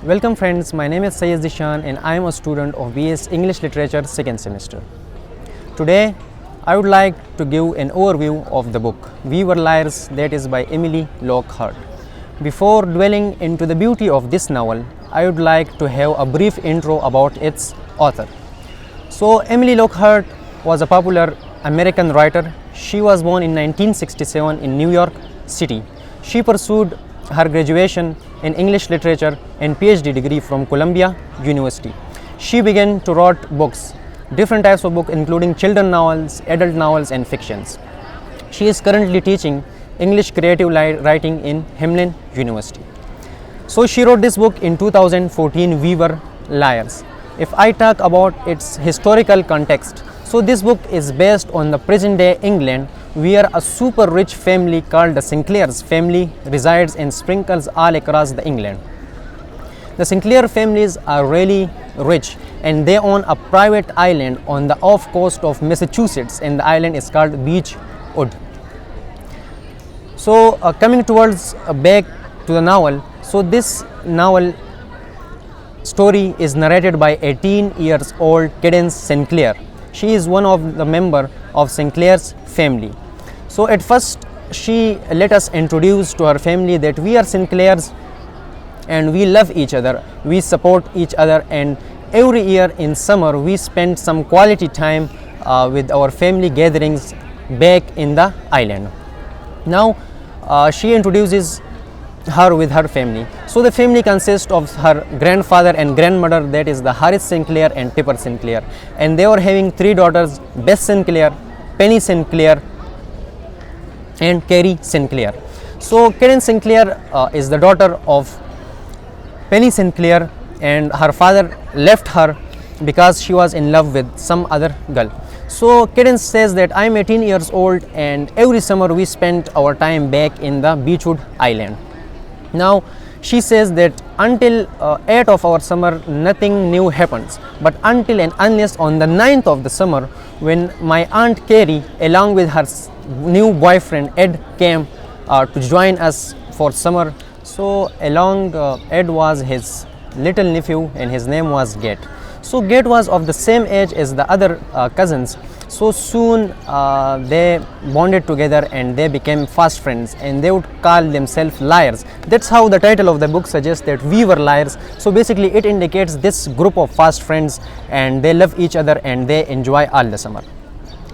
Welcome friends, my name is Zeeshan and I am a student of BS English Literature second semester. Today I would like to give an overview of the book We Were Liars, that is by Emily Lockhart. Before dwelling into the beauty of this novel, I would like to have a brief intro about its author. So Emily Lockhart was a popular American writer. She was born in 1967 in New York City. She pursued her graduation in English literature and PhD degree from Columbia University. She began to write books, different types of books including children novels, adult novels and fictions. She is currently teaching English creative writing in Hamline University. So she wrote this book in 2014, We Were Liars. If I talk about its historical context, so this book is based on the present day England, where a super rich family called the Sinclair's family resides and sprinkles all across the England. The Sinclair families are really rich and they own a private island on the off coast of Massachusetts, and the island is called Beechwood. So coming towards back to the novel, so this novel story is narrated by 18 years old Cadence Sinclair. She is one of the member of Sinclair's family. So at first she let us introduce to her family that we are Sinclairs and we love each other, we support each other, and every year in summer we spend some quality time with our family gatherings back in the island. Now she introduces her with her family. So the family consists of her grandfather and grandmother, that is the Harris Sinclair and Tipper Sinclair, and they were having three daughters, Bess Sinclair, Penny Sinclair and Carrie Sinclair. So Cadence Sinclair is the daughter of Penny Sinclair, and her father left her because she was in love with some other girl. So Cadence says that I am 18 years old and every summer we spent our time back in the Beechwood Island. Now she says that until 8th of our summer nothing new happens, but until and unless on the 9th of the summer, when my aunt Carrie along with her new boyfriend Ed came to join us for summer. So along Ed was his little nephew and his name was Gate. So Gate was of the same age as the other cousins. So soon they bonded together and they became fast friends, and they would call themselves liars. That's how the title of the book suggests, that we were liars. So basically it indicates this group of fast friends and they love each other and they enjoy all the summer.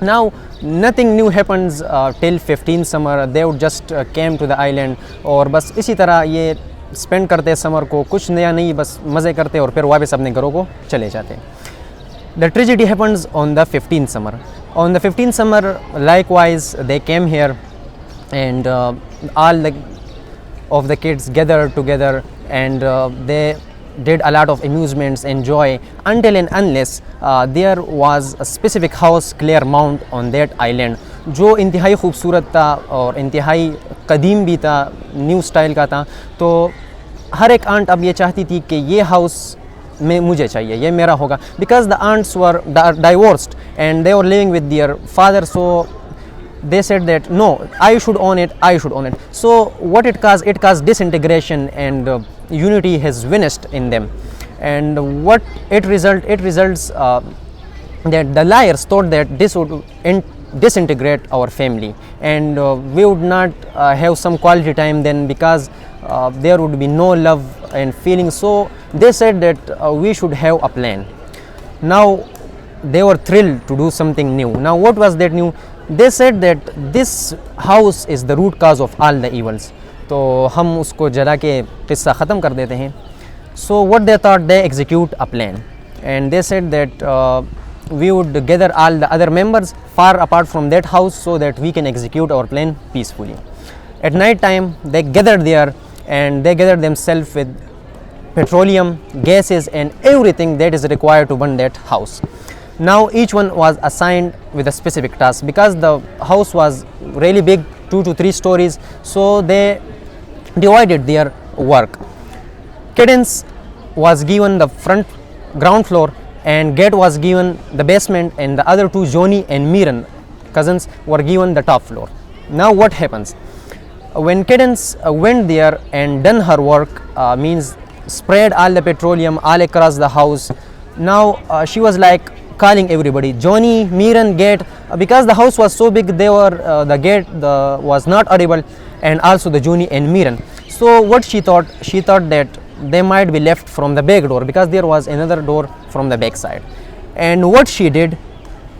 Now nothing new happens till 15th summer. They would just came to the island और बस इसी तरह ये spend करते summer को, कुछ नया नहीं, बस मज़े करते और फिर वापस अपने घरों को चले जाते. The tragedy happens on the 15th summer. On the 15th summer, likewise, they came here and all of the kids gathered together and they did a lot of amusements and joy until and unless there was a specific house, Claremont, on that island, जो इंतहाई खूबसूरत था और इंतहाई कदीम भी था, new style का था. तो हर एक आंट अब ये चाहती थी कि ये हाउस में मुझे चाहिए, ये मेरा होगा, because the aunts were divorced and they were living with their father. So they said that no, I should own it, I should own it. So what it caused disintegration and unity has vanished in them. And what it results that the liars thought that this would disintegrate our family and we would not have some quality time then, because there would be no love and feeling. So they said that we should have a plan. Now they were thrilled to do something new. Now what was that new? They said that this house is the root cause of all the evils. तो हम उसको जला के किस्सा ख़त्म कर देते हैं. So what they thought, they execute a plan and they said that we would gather all the other members far apart from that house so that we can execute our plan peacefully. At night time they gathered there and they gathered themselves with petroleum, gases and everything that is required to burn that house. Now each one was assigned with a specific task, because the house was really big, 2 to 3 stories, so they divided their work. Cadence was given the ground floor and Gate was given the basement, and the other two, Johnny and Miran, cousins, were given the top floor. Now what happens? When Cadence went there and done her work, means sprayed all the petroleum all across the house. Now she was like calling everybody, Johnny, Miran, gate, because the house was so big, they were the gate was not audible, and also the Johnny and Miran. So what she thought that they might be left from the back door, because there was another door from the back side. And what she did,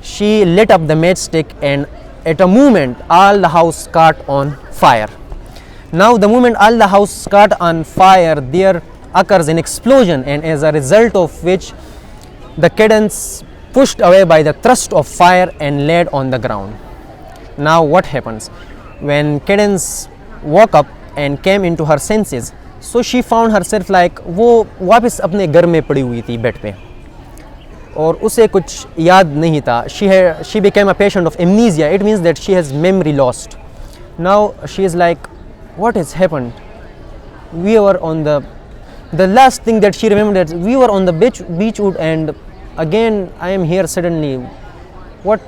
she lit up the matchstick, and at a moment all the house caught on fire. Now the moment all the house caught on fire, there occurs an explosion, and as a result of which the cadence pushed away by the thrust of fire and laid on the ground. Now what happens? When Cadence woke up and came into her senses, so she found herself like वो वापस अपने घर में पड़ी हुई थी bed पे, और उसे कुछ याद नहीं था. She became a patient of amnesia. It means that she has memory lost. Now she is like, what has happened? We were on the last thing that she remembered, that we were on the beachwood, and again I am here suddenly. What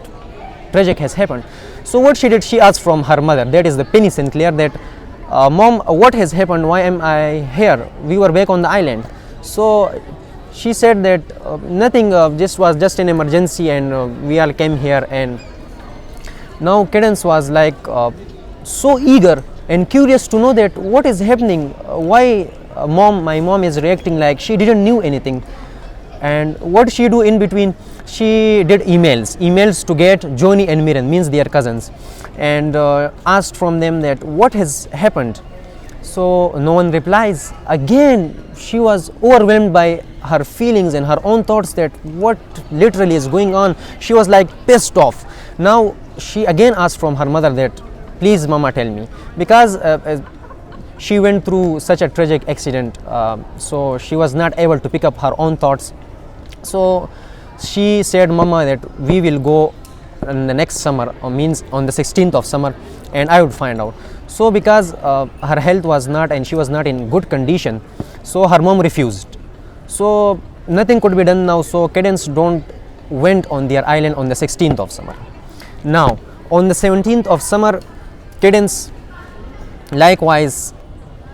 tragic has happened? So what she did, she asked from her mother, that is the Penny Sinclair, that Mom, what has happened? Why am I here? We were back on the island. So she said that nothing, this was just an emergency, and we all came here. And now Cadence was like so eager and curious to know that what is happening, why my mom is reacting like she didn't knew anything. And what she do in between, she did emails to get Johnny and Miran, means their cousins, and asked from them that what has happened. So no one replies. Again she was overwhelmed by her feelings and her own thoughts, that what literally is going on. She was like pissed off. Now she again asked from her mother that please mama tell me, because she went through such a tragic accident, so she was not able to pick up her own thoughts. So she said, mama, that we will go in the next summer, or means on the 16th of summer, and I would find out. So because her health was not, and she was not in good condition, so her mom refused. So nothing could be done now. So Cadence don't went on their island on the 16th of summer. Now on the 17th of summer, Cadence likewise,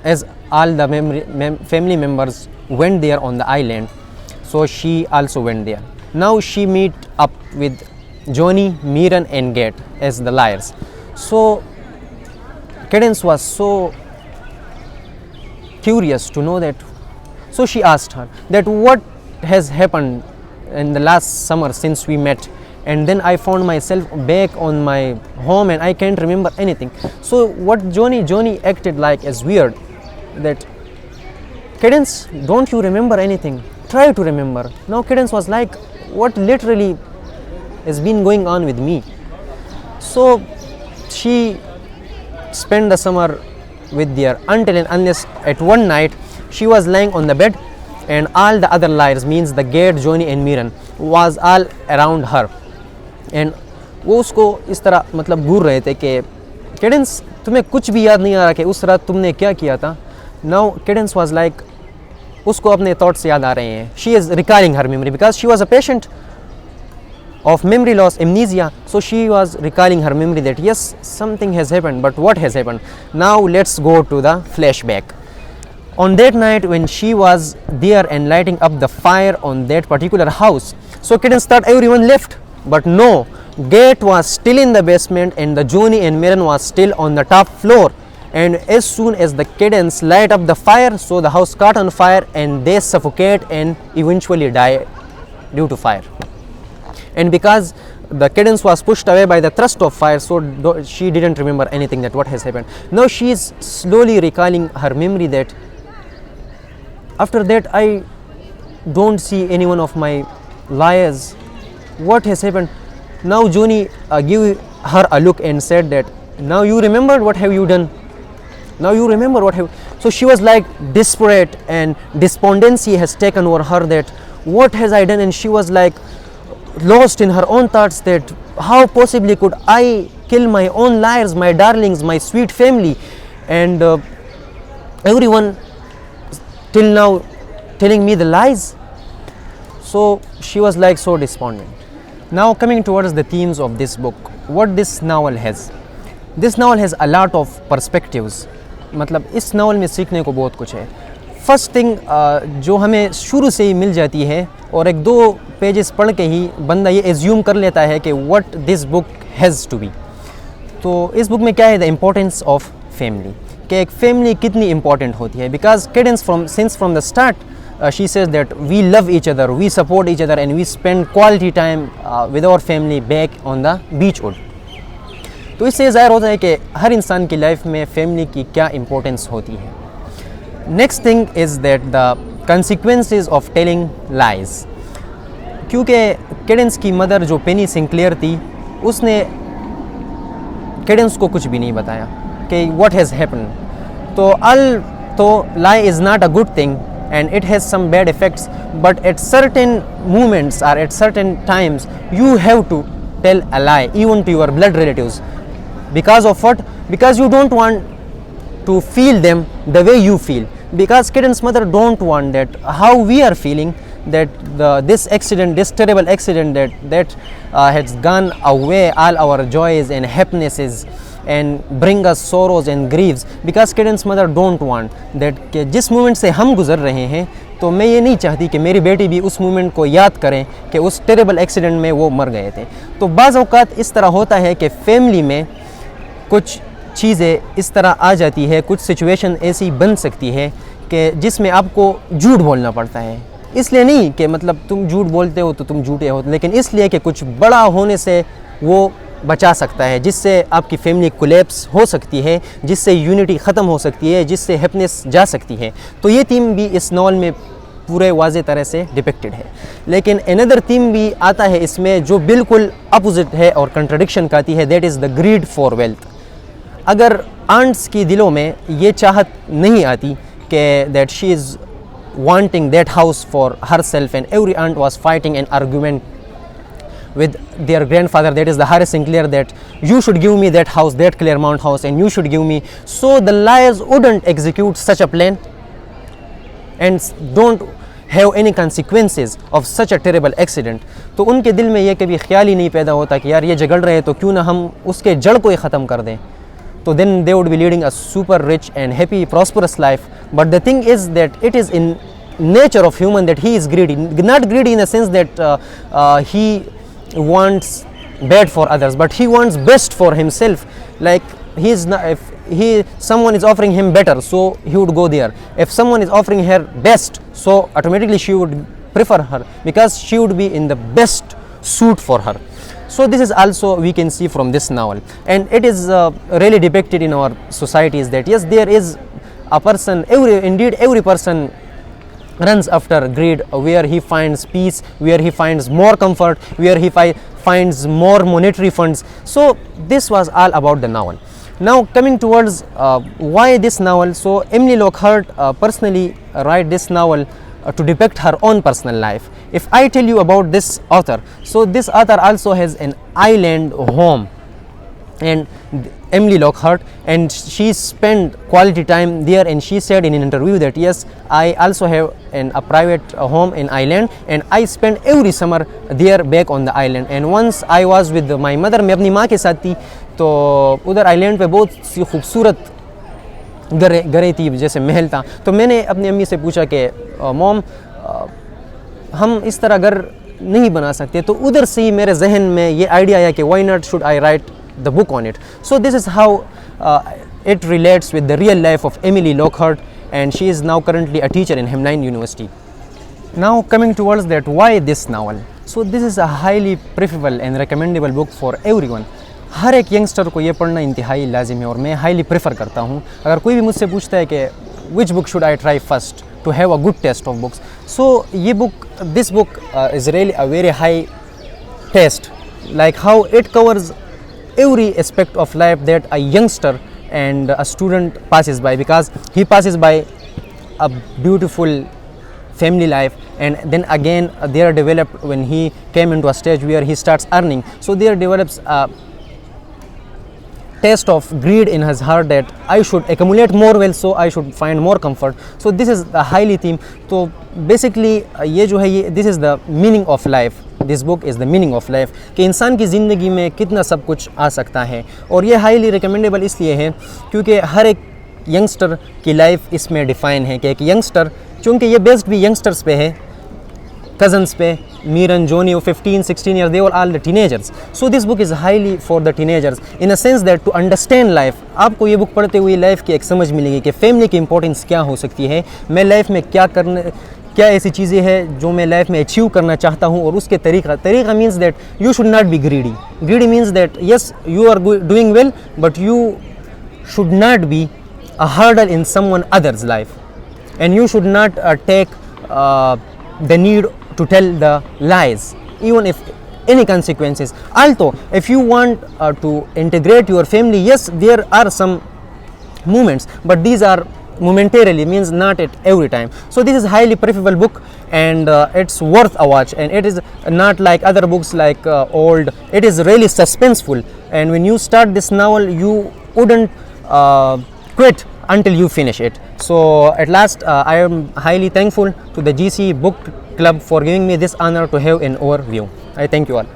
as all the family members went there on the island, so she also went there. Now she meet up with Johnny, Miran and Gate as the liars. So Cadence was so curious to know that, so she asked her that what has happened in the last summer since we met, and then I found myself back on my home and I can't remember anything. So what Johnny acted like as weird, that Cadence, don't you remember anything? Try to remember. Now Cadence was like, what literally has been going on with me? So she spent the summer with their until and unless at one night she was lying on the bed, and all the other liars, means the Gate, Johnny and Miran, was all around her, and वो उसको इस तरह मतलब घूर रहे थे कि Cadence, तुम्हें कुछ भी याद नहीं आ रहा कि उस रात तुमने क्या किया था. Now Cadence was like, उसको अपने thoughts याद आ रहे हैं. She is recalling her memory because she was a patient of memory loss, amnesia. So she was recalling her memory that yes, something has happened, but what has happened? Now let's go to the flashback. On that night when she was there and lighting up the fire on that particular house, so Cadence thought everyone left, but no, Gate was still in the basement and the Johnny and Miran was still on the top floor. And as soon as the Cadence light up the fire, so the house caught on fire and they suffocate and eventually die due to fire. And because the Cadence was pushed away by the thrust of fire, so she didn't remember anything that what has happened. Now she is slowly recalling her memory that after that I don't see any one of my liars. What has happened? Now Johnny gave her a look and said that now you remembered, what have you done? Now you remember what have. So she was like desperate and despondency has taken over her, that what has I done? And she was like lost in her own thoughts, that how possibly could I kill my own liars, my darlings, my sweet family, and everyone till now telling me the lies. So she was like so despondent. Now coming towards the themes of this book, what this novel has a lot of perspectives. मतलब इस novel में सीखने को बहुत कुछ है. First thing जो हमें शुरू से ही मिल जाती है और एक दो पेजेस पढ़ के ही बंदा ये एज्यूम कर लेता है कि what this book has to be. तो इस बुक में क्या है, द इम्पोर्टेंस ऑफ फैमिली, कि एक फैमिली कितनी इंपॉर्टेंट होती है। Because Cadence from the start she says that we love each other, we support each other and we spend quality time with our family back on the beach wood. तो इससे ज़ाहिर होता है कि हर इंसान की लाइफ में फैमिली की क्या इंपॉर्टेंस होती है। Next thing is that the consequences of telling lies, क्योंकि कैडेंस की मदर जो पेनी सिंक्लेयर थी उसने कैडेंस को कुछ भी नहीं बताया कि व्हाट हैज़ हैपन। तो lie is not a good thing and it has some bad effects, but at certain moments or at certain times you have to tell a lie even to your blood relatives. Because of what? Because you don't want to feel them the way you feel, because Kiran's mother don't want that how we are feeling, that this terrible accident that has gone away all our joys and happinesses and bring us sorrows and griefs, because Kiran's mother don't want that कि जिस moment से हम गुज़र रहे हैं तो मैं ये नहीं चाहती कि मेरी बेटी भी उस मोमेंट को याद करें कि उस टेरेबल एक्सीडेंट में वो मर गए थे। तो बाज़ औक़ात इस तरह होता है कि फैमिली में कुछ चीज़ें इस तरह आ जाती है, कुछ सिचुएशन ऐसी बन सकती है कि जिसमें आपको झूठ बोलना पड़ता है। इसलिए नहीं कि मतलब तुम झूठ बोलते हो तो तुम झूठे हो, लेकिन इसलिए कि कुछ बड़ा होने से वो बचा सकता है, जिससे आपकी फैमिली कोलैप्स हो सकती है, जिससे यूनिटी ख़त्म हो सकती है, जिससे हैप्पीनेस जा सकती है। तो ये थीम भी इस नॉवल में पूरे वाज़े तरह से डिपिक्टेड है। लेकिन अनदर थीम भी आता है इसमें जो बिल्कुल अपोजिट है और कंट्रडिक्शन करती है, that is the greed for wealth. अगर आंट्स की दिलों में ये चाहत नहीं आती कि that she is wanting that house for herself, and every aunt was fighting an argument with their grandfather, that is the Harris Sinclair, that you should give me that house, that Claremont house, and you should give me. So the liars wouldn't execute such a plan and don't have any consequences of such a terrible accident. तो उनके दिल में ये कभी ख्याल ही नहीं पैदा होता कि यार ये झगड़ रहे हैं तो क्यों ना हम उसके जड़ को ही ख़त्म कर दें। So then they would be leading a super rich and happy prosperous life. But the thing is that it is in nature of human that he is greedy, not greedy in the sense that he wants bad for others, but he wants best for himself. Like he is not, if someone is offering him better, so he would go there. If someone is offering her best, so automatically she would prefer her because she would be in the best suit for her. So this is also we can see from this novel, and it is really depicted in our societies that yes, there is a person, every person runs after greed, where he finds peace, where he finds more comfort, where he finds more monetary funds. So this was all about the novel. Now coming towards why this novel. So Emily Lockhart personally write this novel to depict her own personal life. If I tell you about this author, so this author also has an island home, and Emily Lockhart, and she spent quality time there, and she said in an interview that yes, I also have a private home in Ireland, and I spend every summer there back on the island. And once I was with my mother, मैं अपनी माँ के साथ थी, तो उधर island पे बहुत सी खूबसूरत घरें थी, जैसे महल था। तो मैंने अपनी अम्मी से पूछा कि मॉम हम इस तरह घर नहीं बना सकते, तो उधर से ही मेरे जहन में ये आइडिया आया कि why not should I right the book on it. So this is how it relates with the real life of Emily Lockhart, and she is now currently a teacher in Hamline University. Now coming towards that, why this novel? So this is a highly preferable and recommendable book for everyone. हर एक youngster को ये पढ़ना इंतहाई लाजिम है और मैं highly prefer करता हूँ। अगर कोई भी मुझसे पूछता है कि which book should I try first to have a good taste of books, so ये book, this book is really a very high taste, like how it covers every aspect of life that a youngster and a student passes by, because he passes by a beautiful family life, and then again there developed when he came into a stage where he starts earning, so there develops a taste of greed in his heart that I should accumulate more wealth, so I should find more comfort. So this is the highly theme. तो basically ये जो है ये this is the meaning of life. This book is the meaning of life, कि इंसान की ज़िंदगी में कितना सब कुछ आ सकता है। और ये हाईली रिकमेंडेबल इसलिए है क्योंकि हर एक यंगस्टर की लाइफ इसमें डिफ़ाइन है कि एक यंगस्टर, चूँकि ये बेस्ड भी यंगस्टर्स पे है, cousins पे, Miran, Joni, 15, 16 years, they were all the teenagers. So this book is highly for the teenagers in a sense that to understand life, आपको ये बुक पढ़ते हुए लाइफ की एक समझ मिलेगी कि फैमिली की इंपॉर्टेंस क्या हो सकती है, मैं लाइफ में क्या ऐसी चीज़ें हैं जो मैं लाइफ में अचीव करना चाहता हूँ, और उसके तरीका means that you should not be greedy means that yes you are doing well but you should not be a hurdle in someone other's life, and you should not take the need to tell the lies even if any consequences. Although if you want to integrate your family, yes, there are some moments, but these are momentarily, means not at every time. So this is highly preferable book, and it's worth a watch, and it is not like other books like old. It is really suspenseful, and when you start this novel you wouldn't quit until you finish it. So at last I am highly thankful to the GC Book Club for giving me this honor to have an overview. I thank you all.